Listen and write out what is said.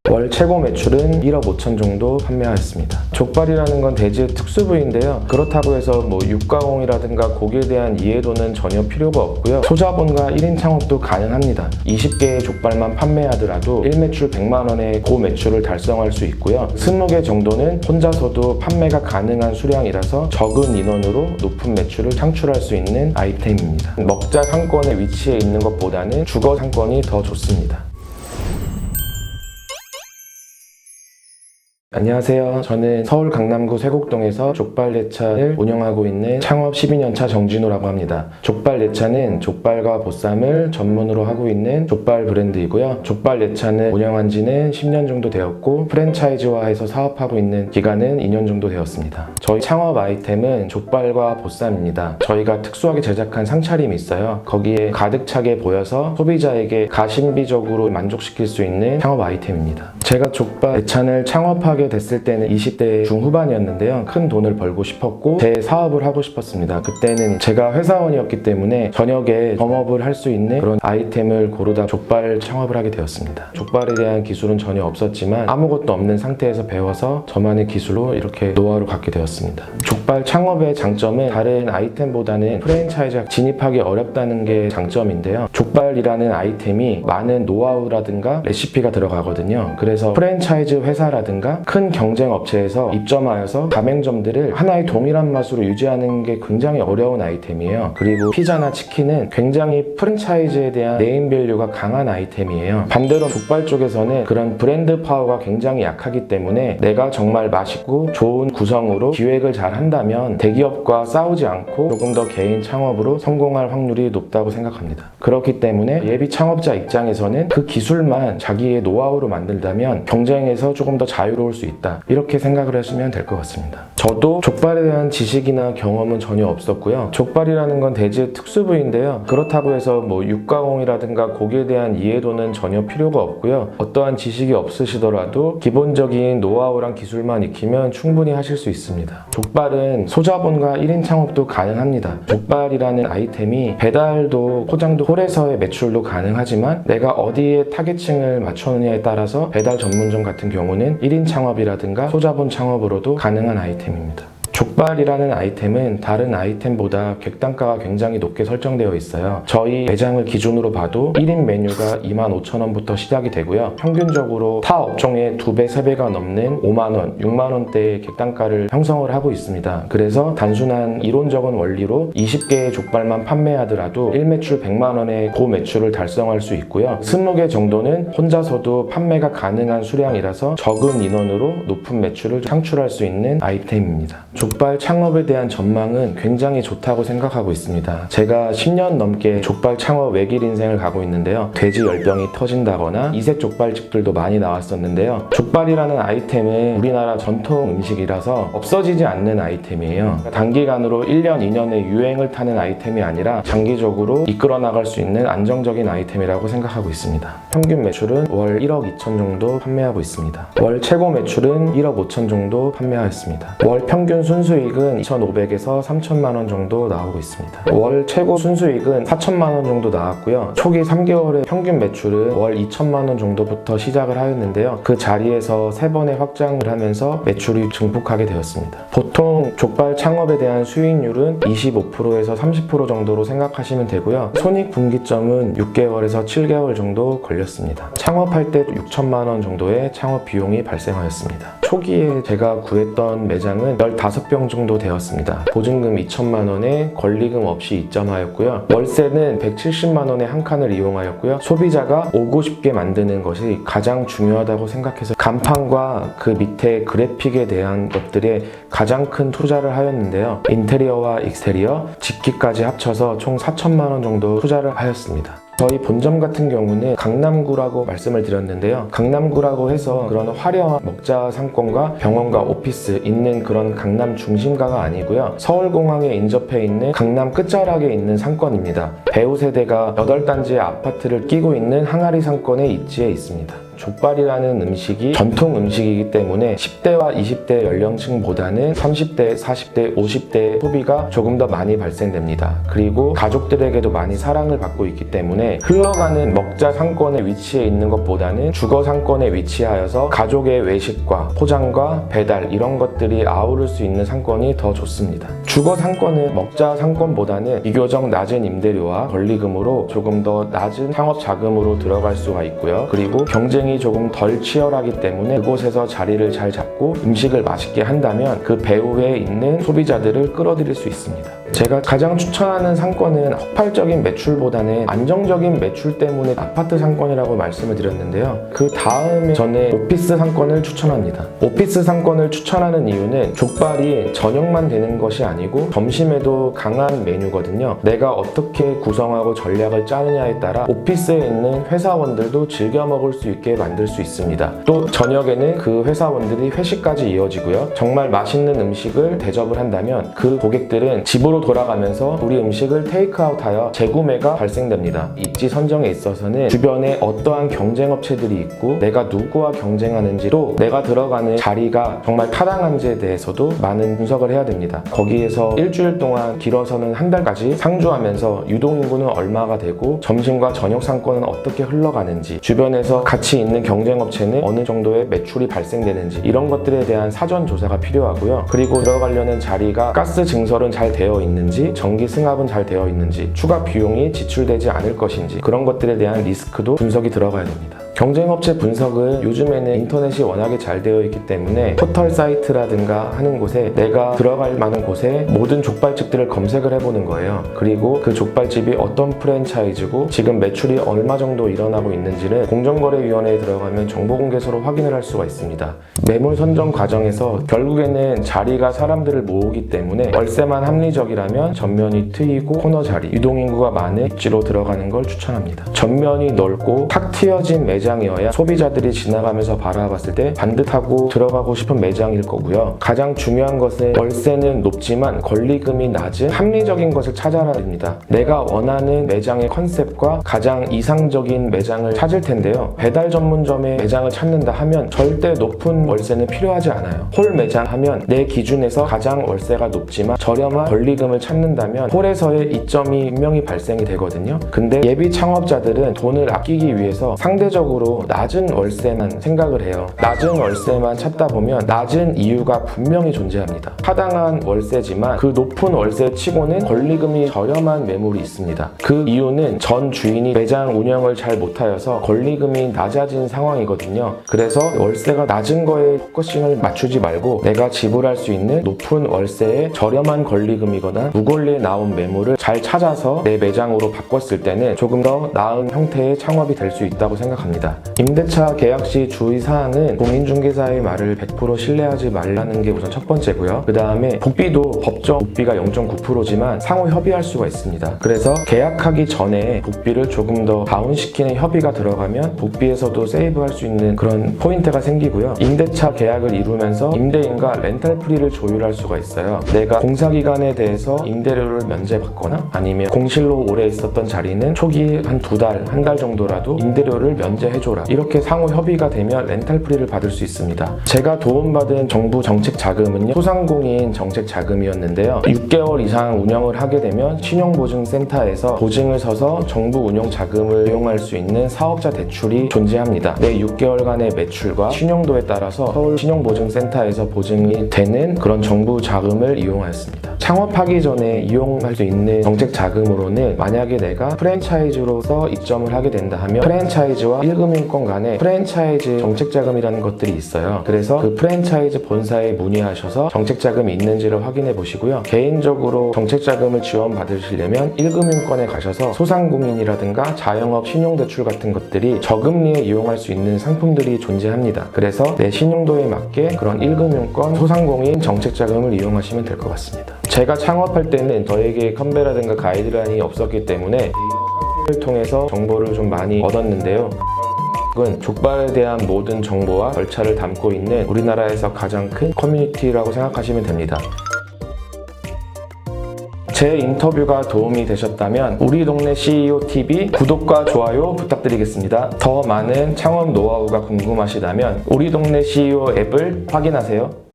월 최고 매출은 1억 5천 정도 판매하였습니다. 족발이라는 건 돼지의 특수 부위인데요. 그렇다고 해서 육가공이라든가 고기에 대한 이해도는 전혀 필요가 없고요. 소자본과 1인 창업도 가능합니다. 20개의 족발만 판매하더라도 1매출 100만 원의 고매출을 달성할 수 있고요. 20개 정도는 혼자서도 판매가 가능한 수량이라서 적은 인원으로 높은 매출을 창출할 수 있는 아이템입니다. 먹자 상권에 위치해 있는 것보다는 주거 상권이 더 좋습니다. 안녕하세요. 저는 서울 강남구 쇠곡동에서 족발예찬을 운영하고 있는 창업 12년차 정진우라고 합니다. 족발예찬은 족발과 보쌈을 전문으로 하고 있는 족발 브랜드이고요. 족발예찬을 운영한 지는 10년 정도 되었고 프랜차이즈화해서 사업하고 있는 기간은 2년 정도 되었습니다. 저희 창업 아이템은 족발과 보쌈입니다. 저희가 특수하게 제작한 상차림이 있어요. 거기에 가득 차게 보여서 소비자에게 가심비적으로 만족시킬 수 있는 창업 아이템입니다. 제가 족발예찬을 창업하게 됐을 때는 20대 중후반이었는데요. 큰 돈을 벌고 싶었고 제 사업을 하고 싶었습니다. 그때는 제가 회사원이었기 때문에 저녁에 겸업을 할 수 있는 그런 아이템을 고르다 족발 창업을 하게 되었습니다. 족발에 대한 기술은 전혀 없었지만 아무것도 없는 상태에서 배워서 저만의 기술로 이렇게 노하우를 갖게 되었습니다. 족발 창업의 장점은 다른 아이템보다는 프랜차이즈 진입하기 어렵다는 게 장점인데요. 족발이라는 아이템이 많은 노하우라든가 레시피가 들어가거든요. 그래서 프랜차이즈 회사라든가 큰 경쟁 업체에서 입점하여서 가맹점들을 하나의 동일한 맛으로 유지하는 게 굉장히 어려운 아이템이에요. 그리고 피자나 치킨은 굉장히 프랜차이즈에 대한 네임밸류가 강한 아이템이에요. 반대로 족발 쪽에서는 그런 브랜드 파워가 굉장히 약하기 때문에 내가 정말 맛있고 좋은 구성으로 기획을 잘 한다면 대기업과 싸우지 않고 조금 더 개인 창업으로 성공할 확률이 높다고 생각합니다. 그렇기 때문에 예비 창업자 입장에서는 그 기술만 자기의 노하우로 만들다면 경쟁에서 조금 더 자유로울 수 있다. 이렇게 생각을 하시면 될 것 같습니다. 저도 족발에 대한 지식이나 경험은 전혀 없었고요. 족발이라는 건 돼지의 특수 부위인데요. 그렇다고 해서 육가공이라든가 고기에 대한 이해도는 전혀 필요가 없고요. 어떠한 지식이 없으시더라도 기본적인 노하우랑 기술만 익히면 충분히 하실 수 있습니다. 족발은 소자본과 1인 창업도 가능합니다. 족발이라는 아이템이 배달도 포장도 홀에서의 매출도 가능하지만 내가 어디에 타겟층을 맞추느냐에 따라서 배달 전문점 같은 경우는 1인 창업이라든가 소자본 창업으로도 가능한 아이템입니다. 족발이라는 아이템은 다른 아이템보다 객단가가 굉장히 높게 설정되어 있어요. 저희 매장을 기준으로 봐도 1인 메뉴가 25,000원부터 시작이 되고요. 평균적으로 타 업종의 2배, 3배가 넘는 5만원, 6만원대의 객단가를 형성을 하고 있습니다. 그래서 단순한 이론적인 원리로 20개의 족발만 판매하더라도 1매출 100만원의 고매출을 달성할 수 있고요. 20개 정도는 혼자서도 판매가 가능한 수량이라서 적은 인원으로 높은 매출을 창출할 수 있는 아이템입니다. 족발 창업에 대한 전망은 굉장히 좋다고 생각하고 있습니다. 제가 10년 넘게 족발 창업 외길 인생을 가고 있는데요. 돼지 열병이 터진다거나 이색 족발집들도 많이 나왔었는데요. 족발이라는 아이템은 우리나라 전통 음식이라서 없어지지 않는 아이템이에요. 단기간으로 1년, 2년의 유행을 타는 아이템이 아니라 장기적으로 이끌어 나갈 수 있는 안정적인 아이템이라고 생각하고 있습니다. 평균 매출은 월 1억 2천 정도 판매하고 있습니다. 월 최고 매출은 1억 5천 정도 판매하였습니다. 월 평균 순수익은 2,500에서 3,000만 원 정도 나오고 있습니다. 월 최고 순수익은 4,000만 원 정도 나왔고요. 초기 3개월의 평균 매출은 월 2,000만 원 정도부터 시작을 하였는데요. 그 자리에서 3번의 확장을 하면서 매출이 증폭하게 되었습니다. 보통 족발 창업에 대한 수익률은 25%에서 30% 정도로 생각하시면 되고요. 손익분기점은 6개월에서 7개월 정도 걸렸습니다. 창업할 때 6천만 원 정도의 창업 비용이 발생하였습니다. 초기에 제가 구했던 매장은 15병 정도 되었습니다. 보증금 2천만 원에 권리금 없이 입점하였고요. 월세는 170만 원에 한 칸을 이용하였고요. 소비자가 오고 싶게 만드는 것이 가장 중요하다고 생각해서 간판과 그 밑에 그래픽에 대한 것들에 가장 큰 투자를 하였는데요. 인테리어와 익스테리어, 집기까지 합쳐서 총 4천만 원 정도 투자를 하였습니다. 저희 본점 같은 경우는 강남구라고 말씀을 드렸는데요. 강남구라고 해서 그런 화려한 먹자 상권과 병원과 오피스 있는 그런 강남 중심가가 아니고요. 서울공항에 인접해 있는 강남 끝자락에 있는 상권입니다. 배우 세대가 8단지의 아파트를 끼고 있는 항아리 상권에 입지해 있습니다. 족발이라는 음식이 전통 음식이기 때문에 10대와 20대 연령층보다는 30대, 40대, 50대 소비가 조금 더 많이 발생됩니다. 그리고 가족들에게도 많이 사랑을 받고 있기 때문에 흘러가는 먹자 상권에 위치해 있는 것보다는 주거 상권에 위치하여서 가족의 외식과 포장과 배달 이런 것들이 아우를 수 있는 상권이 더 좋습니다. 주거 상권은 먹자 상권보다는 비교적 낮은 임대료와 권리금으로 조금 더 낮은 창업 자금으로 들어갈 수가 있고요. 그리고 경쟁이 조금 덜 치열하기 때문에 그곳에서 자리를 잘 잡고 음식을 맛있게 한다면 그 배후에 있는 소비자들을 끌어들일 수 있습니다. 제가 가장 추천하는 상권은 폭발적인 매출보다는 안정적인 매출 때문에 아파트 상권이라고 말씀을 드렸는데요. 그 다음에 저는 오피스 상권을 추천합니다. 오피스 상권을 추천하는 이유는 족발이 저녁만 되는 것이 아니고 점심에도 강한 메뉴거든요. 내가 어떻게 구성하고 전략을 짜느냐에 따라 오피스에 있는 회사원들도 즐겨 먹을 수 있게 만들 수 있습니다. 또 저녁에는 그 회사원들이 회식까지 이어지고요. 정말 맛있는 음식을 대접을 한다면 그 고객들은 집으로 돌아가면서 우리 음식을 테이크아웃하여 재구매가 발생됩니다. 입지 선정에 있어서는 주변에 어떠한 경쟁업체들이 있고 내가 누구와 경쟁하는지도 내가 들어가는 자리가 정말 타당한지에 대해서도 많은 분석을 해야 됩니다. 거기에서 일주일 동안 길어서는 한 달까지 상주하면서 유동인구는 얼마가 되고 점심과 저녁 상권은 어떻게 흘러가는지 주변에서 같이 있는 경쟁업체는 어느 정도의 매출이 발생되는지 이런 것들에 대한 사전 조사가 필요하고요. 그리고 들어가려는 자리가 가스 증설은 잘 되어 있는지 전기 승합은 잘 되어 있는지 추가 비용이 지출되지 않을 것인지 그런 것들에 대한 리스크도 분석이 들어가야 됩니다. 경쟁업체 분석은 요즘에는 인터넷이 워낙에 잘 되어 있기 때문에 포털 사이트라든가 하는 곳에 내가 들어갈 만한 곳에 모든 족발집들을 검색을 해보는 거예요. 그리고 그 족발집이 어떤 프랜차이즈고 지금 매출이 얼마 정도 일어나고 있는지는 공정거래위원회에 들어가면 정보공개서로 확인을 할 수가 있습니다. 매물 선정 과정에서 결국에는 자리가 사람들을 모으기 때문에 월세만 합리적이라면 전면이 트이고 코너 자리, 유동인구가 많은 입지로 들어가는 걸 추천합니다. 전면이 넓고 탁 트여진 매장이어야 소비자들이 지나가면서 바라봤을 때 반듯하고 들어가고 싶은 매장일 거고요. 가장 중요한 것은 월세는 높지만 권리금이 낮은 합리적인 것을 찾아야 됩니다. 내가 원하는 매장의 컨셉과 가장 이상적인 매장을 찾을 텐데요. 배달 전문점의 매장을 찾는다 하면 절대 높은 월세는 필요하지 않아요. 홀 매장 하면 내 기준에서 가장 월세가 높지만 저렴한 권리금을 찾는다면 홀에서의 이점이 분명히 발생이 되거든요. 근데 예비 창업자들은 돈을 아끼기 위해서 상대적으로 낮은 월세만 생각을 해요. 낮은 월세만 찾다 보면 낮은 이유가 분명히 존재합니다. 타당한 월세지만 그 높은 월세 치고는 권리금이 저렴한 매물이 있습니다. 그 이유는 전 주인이 매장 운영을 잘 못하여서 권리금이 낮아진 상황이거든요. 그래서 월세가 낮은 거에 포커싱을 맞추지 말고 내가 지불할 수 있는 높은 월세에 저렴한 권리금이거나 무권리에 나온 매물을 잘 찾아서 내 매장으로 바꿨을 때는 조금 더 나은 형태의 창업이 될 수 있다고 생각합니다. 임대차 계약 시 주의사항은 공인중개사의 말을 100% 신뢰하지 말라는 게 우선 첫 번째고요. 그 다음에 복비도 법정 복비가 0.9%지만 상호 협의할 수가 있습니다. 그래서 계약하기 전에 복비를 조금 더 다운시키는 협의가 들어가면 복비에서도 세이브할 수 있는 그런 포인트가 생기고요. 임대차 계약을 이루면서 임대인과 렌탈 프리를 조율할 수가 있어요. 내가 공사기간에 대해서 임대료를 면제받거나 아니면 공실로 오래 있었던 자리는 초기 한 2달, 한 달 정도라도 임대료를 면제해줘라. 이렇게 상호 협의가 되면 렌탈 프리를 받을 수 있습니다. 제가 도움받은 정부 정책 자금은요, 소상공인 정책 자금이었는데요. 6개월 이상 운영을 하게 되면 신용보증센터에서 보증을 서서 정부 운영 자금을 이용할 수 있는 사업자 대출이 존재합니다. 내 6개월간의 매출과 신용도에 따라서 서울 신용보증센터에서 보증이 되는 그런 정부 자금을 이용하였습니다. 창업하기 전에 이용할 수 있는 정책 자금으로는 만약에 내가 프랜차이즈로서 입점을 하게 된다 하면 프랜차이즈와 1금융권 간에 프랜차이즈 정책자금이라는 것들이 있어요. 그래서 그 프랜차이즈 본사에 문의하셔서 정책자금이 있는지를 확인해 보시고요. 개인적으로 정책자금을 지원받으시려면 1금융권에 가셔서 소상공인이라든가 자영업 신용대출 같은 것들이 저금리에 이용할 수 있는 상품들이 존재합니다. 그래서 내 신용도에 맞게 그런 1금융권 소상공인 정책자금을 이용하시면 될 것 같습니다. 제가 창업할 때는 저에게 컨베라든가 가이드라인이 없었기 때문에 를 통해서 정보를 좀 많이 얻었는데요. 족발에 대한 모든 정보와 절차를 담고 있는 우리나라에서 가장 큰 커뮤니티라고 생각하시면 됩니다. 제 인터뷰가 도움이 되셨다면 우리 동네 CEO TV 구독과 좋아요 부탁드리겠습니다. 더 많은 창업 노하우가 궁금하시다면 우리 동네 CEO 앱을 확인하세요.